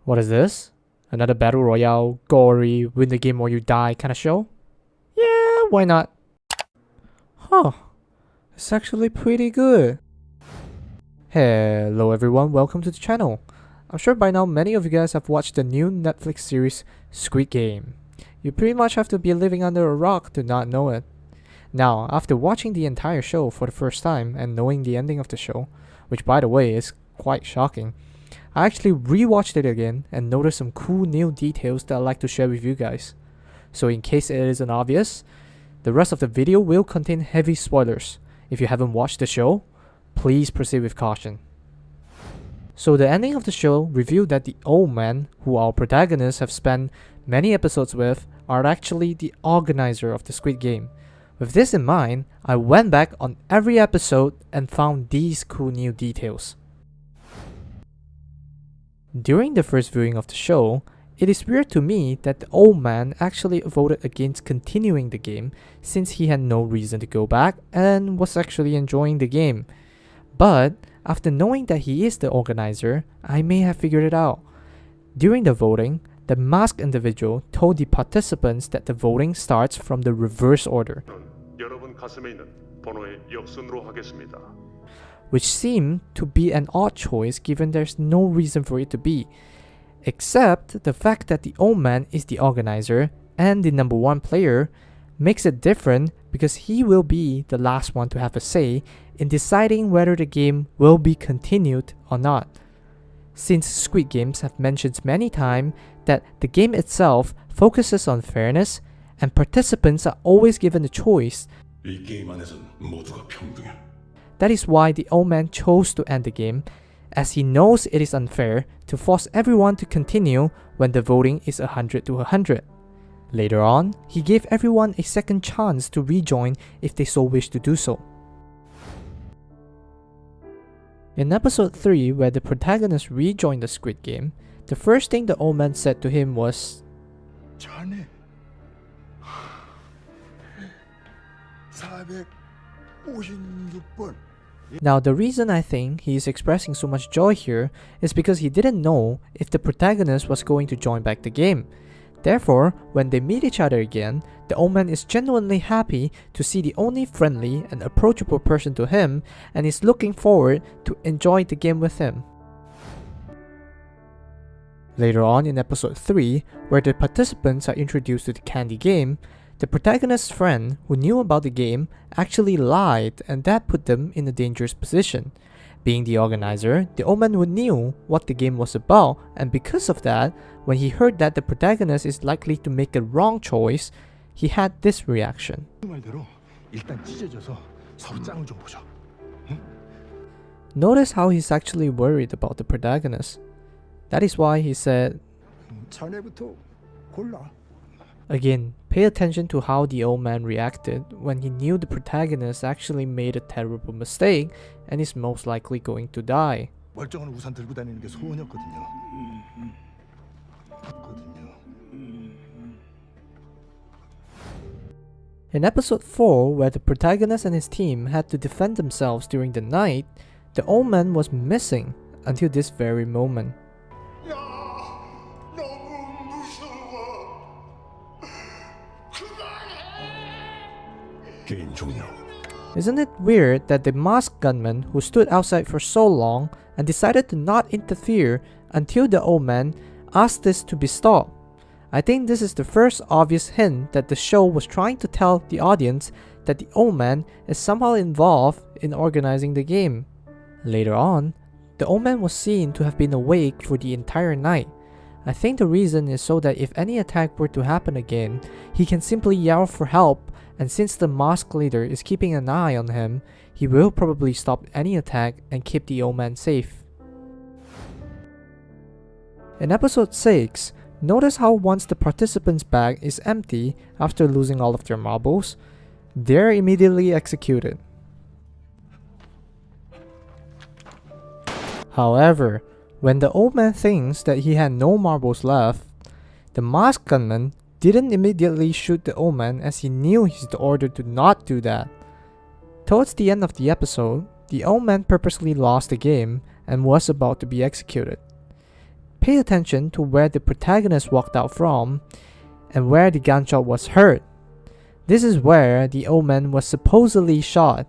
What is this? Another battle royale, gory, win the game or you die kind of show? Yeah, why not? Huh, it's actually pretty good. Hello everyone, welcome to the channel. I'm sure by now many of you guys have watched the new Netflix series Squid Game. You pretty much have to be living under a rock to not know it. Now, after watching the entire show for the first time and knowing the ending of the show, which by the way is quite shocking, I actually rewatched it again and noticed some cool new details that I'd like to share with you guys. So in case it isn't obvious, the rest of the video will contain heavy spoilers. If you haven't watched the show, please proceed with caution. So the ending of the show revealed that the old man, who our protagonists have spent many episodes with, are actually the organizer of the Squid Game. With this in mind, I went back on every episode and found these cool new details. During the first viewing of the show, it is weird to me that the old man actually voted against continuing the game since he had no reason to go back and was actually enjoying the game. But after knowing that he is the organizer, I may have figured it out. During the voting, the masked individual told the participants that the voting starts from the reverse order, which seemed to be an odd choice given there's no reason for it to be, except the fact that the old man is the organizer and the number one player makes it different because he will be the last one to have a say in deciding whether the game will be continued or not. Since Squid Games have mentioned many times that the game itself focuses on fairness and participants are always given the choice, that is why the old man chose to end the game, as he knows it is unfair to force everyone to continue when the voting is 100 to 100. Later on, he gave everyone a second chance to rejoin if they so wish to do so. In episode 3, where the protagonist rejoined the Squid Game, the first thing the old man said to him was, "자네, 456번. Now, the reason I think he is expressing so much joy here is because he didn't know if the protagonist was going to join back the game. Therefore, when they meet each other again, the old man is genuinely happy to see the only friendly and approachable person to him and is looking forward to enjoy the game with him. Later on in episode 3, where the participants are introduced to the candy game, the protagonist's friend, who knew about the game, actually lied, and that put them in a dangerous position. Being the organizer, the old man knew what the game was about, and because of that, when he heard that the protagonist is likely to make a wrong choice, he had this reaction. Notice how he's actually worried about the protagonist. That is why he said, again, pay attention to how the old man reacted when he knew the protagonist actually made a terrible mistake and is most likely going to die. In episode 4, where the protagonist and his team had to defend themselves during the night, the old man was missing until this very moment. Isn't it weird that the masked gunman who stood outside for so long and decided to not interfere until the old man asked this to be stopped? I think this is the first obvious hint that the show was trying to tell the audience that the old man is somehow involved in organizing the game. Later on, the old man was seen to have been awake for the entire night. I think the reason is so that if any attack were to happen again, he can simply yell for help, and since the masked leader is keeping an eye on him, he will probably stop any attack and keep the old man safe. In episode 6, notice how once the participants' bag is empty after losing all of their marbles, they're immediately executed. However, when the old man thinks that he had no marbles left, the masked gunman didn't immediately shoot the old man as he knew he's ordered to not do that. Towards the end of the episode, the old man purposely lost the game and was about to be executed. Pay pay attention to where the protagonist walked out from and where the gunshot was heard. This is where the old man was supposedly shot,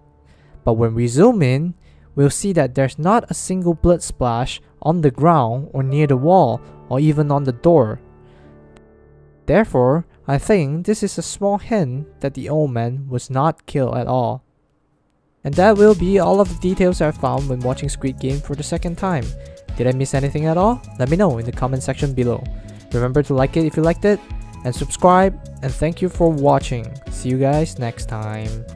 but when we zoom in, we'll see that there's not a single blood splash on the ground or near the wall or even on the door. Therefore, I think this is a small hint that the old man was not killed at all. And that will be all of the details I found when watching Squid Game for the second time. Did I miss anything at all? Let me know in the comment section below. Remember to like it if you liked it, and subscribe, and thank you for watching. See you guys next time.